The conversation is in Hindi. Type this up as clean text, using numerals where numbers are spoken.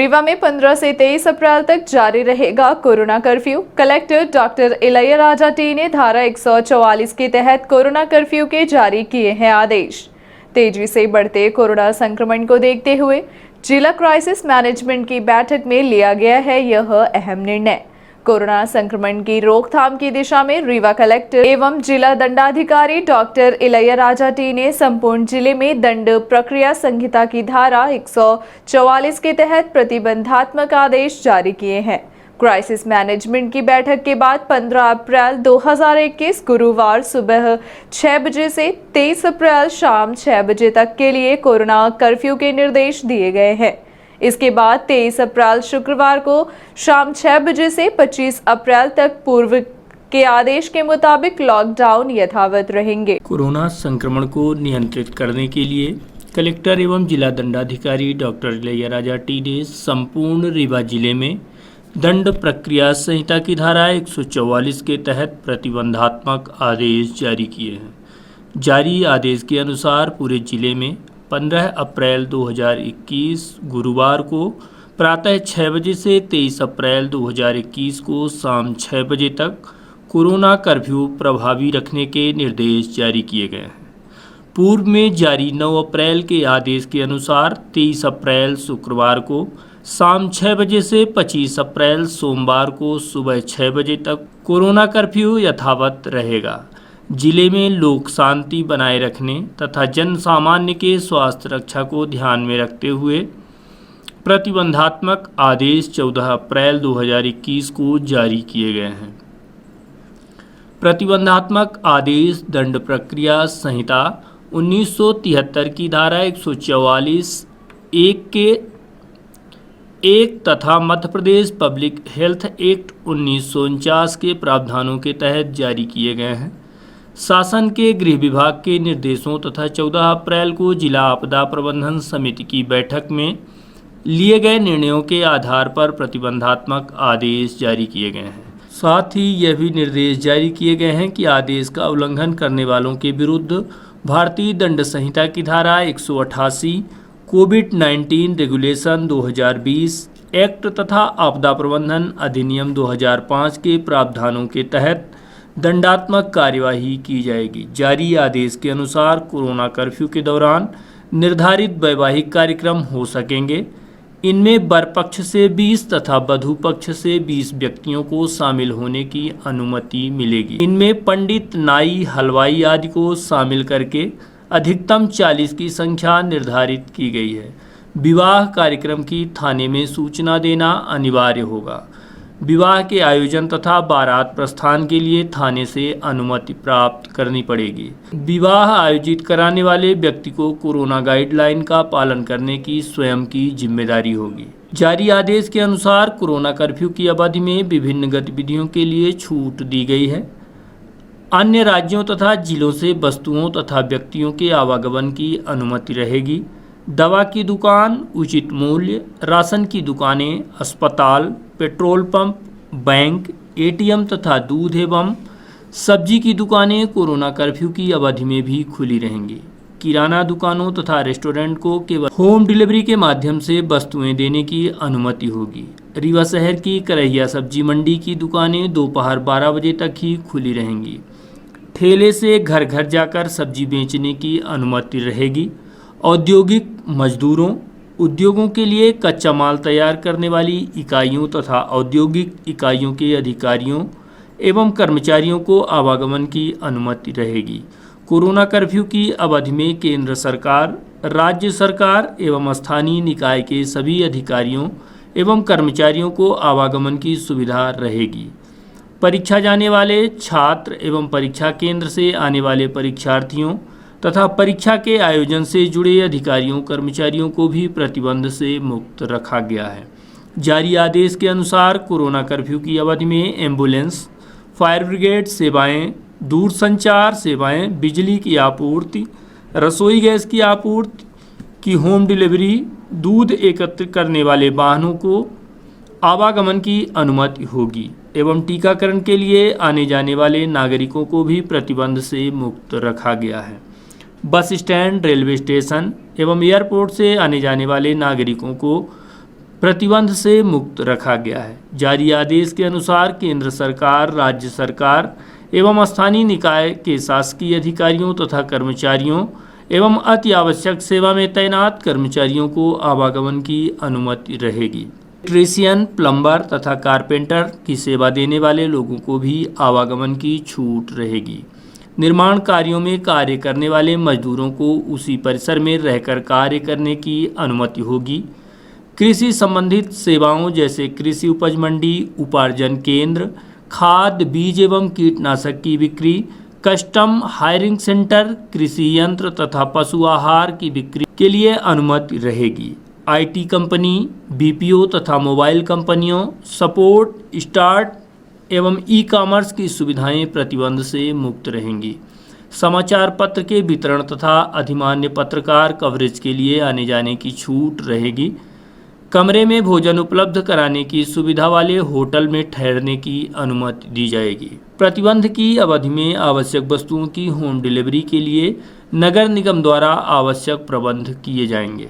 रीवा में 15 से 23 अप्रैल तक जारी रहेगा corona curfew. Collector doctor Ilaiyaraaja T ने धारा 144 के तहत कोरोना कर्फ्यू के जारी किए हैं आदेश। तेजी से बढ़ते कोरोना संक्रमण को देखते हुए जिला क्राइसिस मैनेजमेंट की बैठक में लिया गया है यह अहम निर्णय। कोरोना संक्रमण की रोकथाम की दिशा में रीवा कलेक्टर एवं जिला दंडाधिकारी डॉक्टर इलैयाराजा टी ने संपूर्ण जिले में दंड प्रक्रिया संहिता की धारा 144 के तहत प्रतिबंधात्मक आदेश जारी किए हैं। क्राइसिस मैनेजमेंट की बैठक के बाद 15 अप्रैल 2021 गुरुवार सुबह 6 बजे से 23 अप्रैल शाम 6 बजे तक के लिए कोरोना कर्फ्यू के निर्देश दिए गए हैं। इसके बाद 23 अप्रैल शुक्रवार को शाम 6 बजे से 25 अप्रैल तक पूर्व के आदेश के मुताबिक लॉकडाउन यथावत रहेंगे। कोरोना संक्रमण को नियंत्रित करने के लिए कलेक्टर एवं जिला दंडाधिकारी डॉक्टर इलैयाराजा टी ने संपूर्ण रीवा जिले में दंड प्रक्रिया संहिता की धारा 144 के तहत प्रतिबंधात्मक आदेश जारी किए हैं। जारी आदेश के अनुसार पूरे जिले में 15 अप्रैल 2021 गुरुवार को प्रातः 6 बजे से 23 अप्रैल 2021 को शाम 6 बजे तक कोरोना कर्फ्यू प्रभावी रखने के निर्देश जारी किए गए हैं। पूर्व में जारी 9 अप्रैल के आदेश के अनुसार 23 अप्रैल शुक्रवार को शाम 6 बजे से 25 अप्रैल सोमवार को सुबह 6 बजे तक कोरोना कर्फ्यू यथावत रहेगा। जिले में लोक शांति बनाए रखने तथा जन सामान्य के स्वास्थ्य रक्षा को ध्यान में रखते हुए प्रतिबंधात्मक आदेश 14 अप्रैल 2021 को जारी किए गए हैं। प्रतिबंधात्मक आदेश दंड प्रक्रिया संहिता 1973 की धारा 144 1 के 1 तथा Madhya Pradesh public health act 1949 के प्रावधानों के तहत जारी किए गए हैं। शासन के गृह विभाग के निर्देशों तथा 14 अप्रैल को जिला आपदा प्रबंधन समिति की बैठक में लिए गए निर्णयों के आधार पर प्रतिबंधात्मक आदेश जारी किए गए हैं। साथ ही यह भी निर्देश जारी किए गए हैं कि आदेश का उल्लंघन करने वालों के विरुद्ध भारतीय दंड संहिता की धारा 188 कोविड-19 रेगुलेशन 2020 एक्ट तथा आपदा प्रबंधन अधिनियम 2005 के प्रावधानों के तहत दंडात्मक कार्यवाही की जाएगी। जारी आदेश के अनुसार कोरोना कर्फ्यू के दौरान निर्धारित वैवाहिक कार्यक्रम हो सकेंगे। इनमें वर पक्ष से 20 तथा वधू पक्ष से 20 व्यक्तियों को शामिल होने की अनुमति मिलेगी। इनमें पंडित, नाई, हलवाई आदि को शामिल करके अधिकतम 40 की संख्या निर्धारित की गई है। विवाह कार्यक्रम की थाने में सूचना देना अनिवार्य होगा। विवाह के आयोजन तथा बारात प्रस्थान के लिए थाने से अनुमति प्राप्त करनी पड़ेगी। विवाह आयोजित कराने वाले व्यक्ति को कोरोना गाइडलाइन का पालन करने की स्वयं की जिम्मेदारी होगी। जारी आदेश के अनुसार कोरोना कर्फ्यू की अवधि में विभिन्न गतिविधियों के लिए छूट दी गई है। अन्य राज्यों तथा जिलों से वस्तुओं तथा व्यक्तियों के आवागमन की अनुमति रहेगी। दवा की दुकान, उचित मूल्य, राशन की दुकानें, अस्पताल, पेट्रोल पंप, बैंक, एटीएम तथा दूध एवं सब्जी की दुकानें कोरोना कर्फ्यू की अवधि में भी खुली रहेंगी। किराना दुकानों तथा रेस्टोरेंट को केवल होम डिलीवरी के माध्यम से वस्तुएं देने की अनुमति होगी। रीवा शहर की करैया सब्जी मंडी की दुकानें दोपहर 12 बजे तक ही खुली रहेंगी। ठेले से घर घर जाकर सब्जी बेचने की अनुमति रहेगी। औद्योगिक मजदूरों, उद्योगों के लिए कच्चा माल तैयार करने वाली इकाइयों तथा औद्योगिक इकाइयों के अधिकारियों एवं कर्मचारियों को आवागमन की अनुमति रहेगी। कोरोना कर्फ्यू की अवधि में केंद्र सरकार, राज्य सरकार एवं स्थानीय निकाय के सभी अधिकारियों एवं कर्मचारियों को आवागमन की सुविधा रहेगी। परीक्षा जाने वाले छात्र एवं परीक्षा केंद्र से आने वाले परीक्षार्थियों तथा परीक्षा के आयोजन से जुड़े अधिकारियों कर्मचारियों को भी प्रतिबंध से मुक्त रखा गया है। जारी आदेश के अनुसार कोरोना कर्फ्यू की अवधि में एम्बुलेंस, फायर ब्रिगेड सेवाएं, दूरसंचार सेवाएं, बिजली की आपूर्ति, रसोई गैस की आपूर्ति की होम डिलीवरी, दूध एकत्र करने वाले वाहनों को आवागमन की अनुमति होगी एवं टीकाकरण के लिए आने जाने वाले नागरिकों को भी प्रतिबंध से मुक्त रखा गया है। बस स्टैंड, रेलवे स्टेशन एवं एयरपोर्ट से आने जाने वाले नागरिकों को प्रतिबंध से मुक्त रखा गया है। जारी आदेश के अनुसार केंद्र सरकार, राज्य सरकार एवं स्थानीय निकाय के शासकीय अधिकारियों तथा कर्मचारियों एवं अति आवश्यक सेवा में तैनात कर्मचारियों को आवागमन की अनुमति रहेगी। इलेक्ट्रीशियन, प्लम्बर तथा कारपेंटर की सेवा देने वाले लोगों को भी आवागमन की छूट रहेगी। निर्माण कार्यों में कार्य करने वाले मजदूरों को उसी परिसर में रहकर कार्य करने की अनुमति होगी। कृषि संबंधित सेवाओं जैसे कृषि उपज मंडी, उपार्जन केंद्र, खाद, बीज एवं कीटनाशक की बिक्री, कस्टम हायरिंग सेंटर, कृषि यंत्र तथा पशु आहार की बिक्री के लिए अनुमति रहेगी। आईटी कंपनी, बीपीओ तथा मोबाइल कंपनियों, सपोर्ट, स्टार्ट एवं ई-कॉमर्स की सुविधाएं प्रतिबंध से मुक्त रहेंगी। समाचार पत्र के वितरण तथा अधिमान्य पत्रकार कवरेज के लिए आने जाने की छूट रहेगी। कमरे में भोजन उपलब्ध कराने की सुविधा वाले होटल में ठहरने की अनुमति दी जाएगी। प्रतिबंध की अवधि में आवश्यक वस्तुओं की होम डिलीवरी के लिए नगर निगम द्वारा आवश्यक प्रबंध किए जाएंगे।